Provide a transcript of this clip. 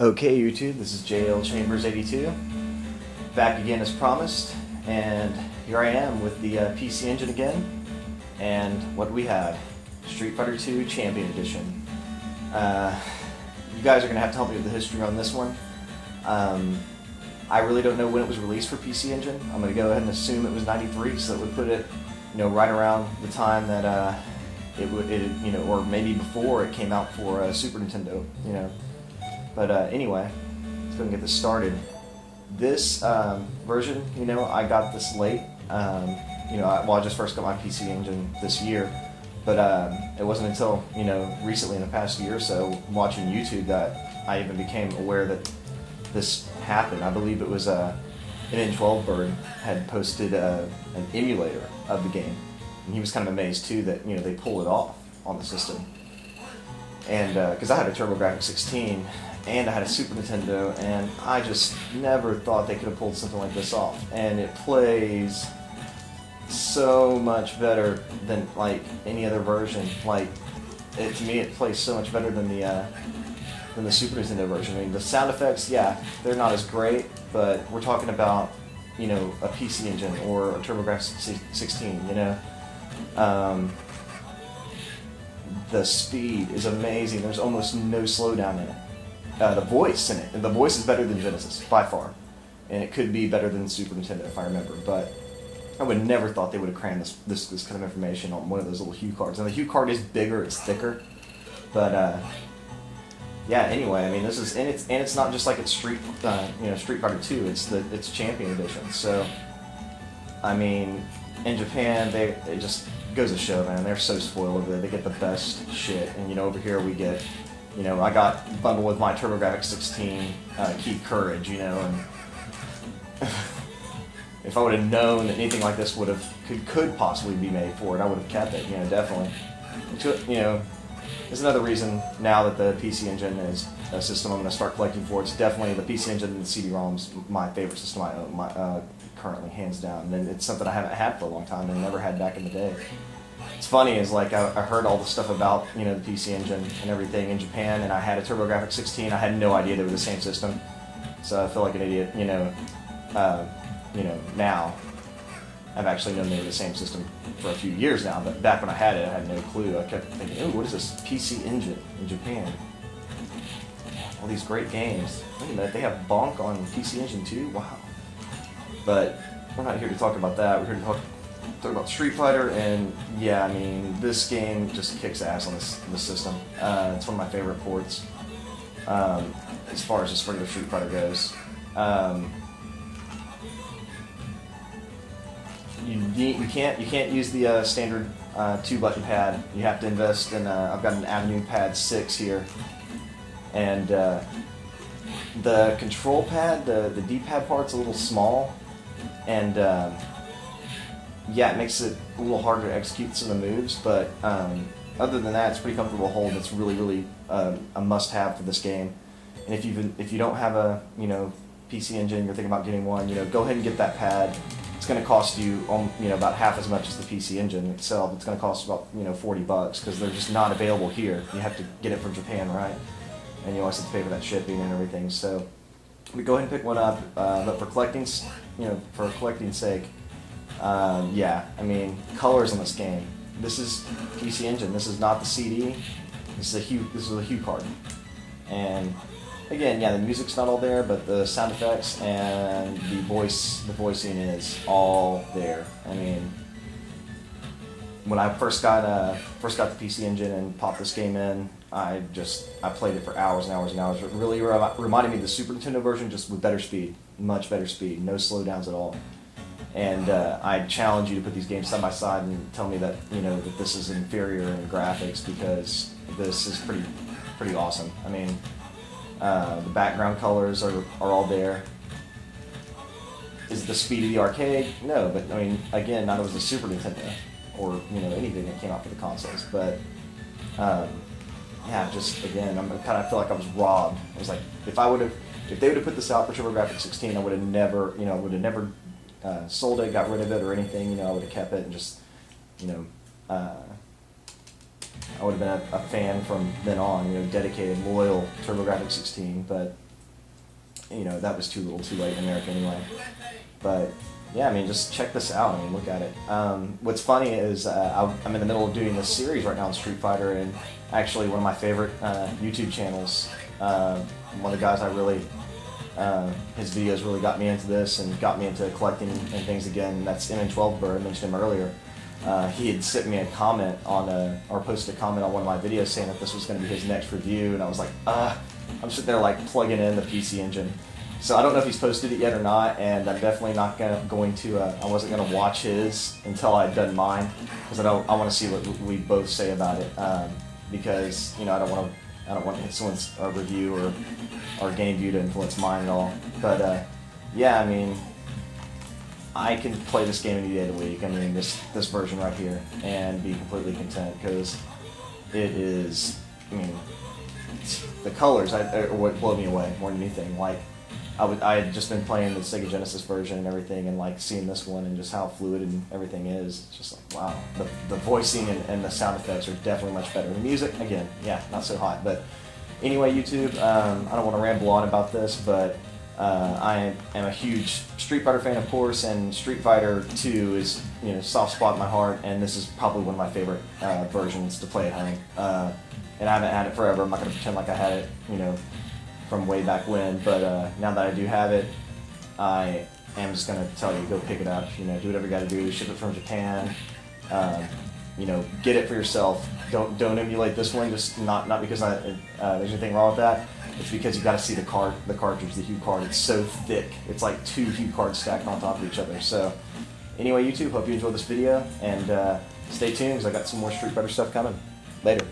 Okay, YouTube, this is JL Chambers 82, back again as promised, and here I am with the PC Engine again, and what do we have? Street Fighter II Champion Edition. You guys are going to have to help me with the history on this one. I really don't know when it was released for PC Engine. I'm going to go ahead and assume it was 93, so that would put it, right around the time that or maybe before it came out for Super Nintendo, But anyway, let's go and get this started. This version, I got this late. I just first got my PC Engine this year, but it wasn't until recently in the past year or so, watching YouTube, that I even became aware that this happened. I believe it was an N12 bird had posted an emulator of the game, and he was kind of amazed too that they pulled it off on the system. And because I had a TurboGrafx 16 and I had a Super Nintendo, and I just never thought they could have pulled something like this off. And it plays so much better than like any other version. To me, it plays so much better than the Super Nintendo version. I mean, the sound effects, yeah, they're not as great, but we're talking about a PC Engine or a TurboGrafx 16. The speed is amazing. There's almost no slowdown in it. The voice in it, and the voice is better than Genesis by far, and it could be better than Super Nintendo if I remember. But I would never thought they would have crammed this kind of information on one of those little Hue cards. And the Hue card is bigger, it's thicker, but yeah. Anyway, I mean, this is it's not just like it's Street Fighter 2. It's Champion Edition. So I mean, in Japan, they just goes to show, man. They're so spoiled over there. They get the best shit, and over here we get. I got bundled with my TurboGrafx 16 Keep Courage, and if I would have known that anything like this could possibly be made for it, I would have kept it, definitely. There's another reason now that the PC Engine is a system I'm going to start collecting for. It's definitely the PC Engine and the CD-ROMs, my favorite system I own, currently, hands down. And it's something I haven't had for a long time and never had back in the day. It's funny is I heard all the stuff about the PC Engine and everything in Japan, and I had a TurboGrafx 16. I had no idea they were the same system, so I feel like an idiot. Now I've actually known they were the same system for a few years now, but back when I had it, I had no clue. I kept thinking, "Oh, what is this PC Engine in Japan? All these great games. Look at that, they have Bonk on PC Engine too. Wow!" But we're not here to talk about that. We're here to talk about Street Fighter, and yeah, I mean, this game just kicks ass on this system. It's one of my favorite ports as far as just regular Street Fighter goes. You can't use the standard 2-button pad. You have to invest in. I've got an Avenue Pad 6 here, and the control pad, the D-pad part's a little small, and yeah, it makes it a little harder to execute some of the moves, but other than that, it's pretty comfortable hold. It's really a must-have for this game. And if you don't have a PC Engine, you're thinking about getting one, go ahead and get that pad. It's going to cost you about half as much as the PC Engine itself. It's going to cost about $40 because they're just not available here. You have to get it from Japan, right? And you always have to pay for that shipping and everything. So we go ahead and pick one up. But for collecting's sake. Yeah, I mean, colors on this game. This is PC Engine. This is not the CD. This is a Hue card. And again, yeah, the music's not all there, but the sound effects and the voicing is all there. I mean, when I first got the PC Engine and popped this game in, I played it for hours and hours and hours. It really reminded me of the Super Nintendo version, just with better speed, much better speed, no slowdowns at all. And I challenge you to put these games side by side and tell me that that this is inferior in graphics, because this is pretty awesome. I mean, the background colors are all there. Is it the speed of the arcade? No, but I mean, again, not as the Super Nintendo or anything that came out for the consoles. But yeah, just again, I kind of feel like I was robbed. I was like, if they would have put this out for TurboGrafx 16, I would have never sold it, got rid of it, or anything. I would have kept it and just, I would have been a fan from then on, dedicated, loyal TurboGrafx 16. But you know, that was too little too late in America anyway. But yeah, I mean, just check this out. I mean, look at it. What's funny is I'm in the middle of doing this series right now on Street Fighter, and actually one of my favorite YouTube channels, one of the guys I really, his videos really got me into this and got me into collecting and things again. That's MN12 Bird. I mentioned him earlier. He had sent me a comment on or posted a comment on one of my videos saying that this was going to be his next review, and I was like, I'm sitting there like plugging in the PC Engine. So I don't know if he's posted it yet or not, and I'm definitely not going to. I wasn't going to watch his until I'd done mine, because I want to see what we both say about it. Because you know, I don't want someone's review or game view to influence mine at all. But yeah, I mean, I can play this game any day of the week. I mean, this version right here, and be completely content, because it is. I mean, the colors are what blow me away more than anything. Like, I had just been playing the Sega Genesis version and everything, and like seeing this one and just how fluid and everything is. It's just like, wow. The voicing and the sound effects are definitely much better. The music, again, yeah, not so hot. But anyway, YouTube, I don't want to ramble on about this, but I am a huge Street Fighter fan, of course, and Street Fighter 2 is, you know, soft spot in my heart, and this is probably one of my favorite versions to play at home. And I haven't had it forever. I'm not going to pretend like I had it, you know, from way back when, but now that I do have it, I am just going to tell you, go pick it up, you know, do whatever you got to do, ship it from Japan, you know, get it for yourself. Don't emulate this one, just not because there's anything wrong with that. It's because you got to see the cartridge, the Hue card. It's so thick. It's like 2 Hue cards stacked on top of each other. So anyway, YouTube, hope you enjoyed this video, and stay tuned because I got some more Street Fighter stuff coming. Later.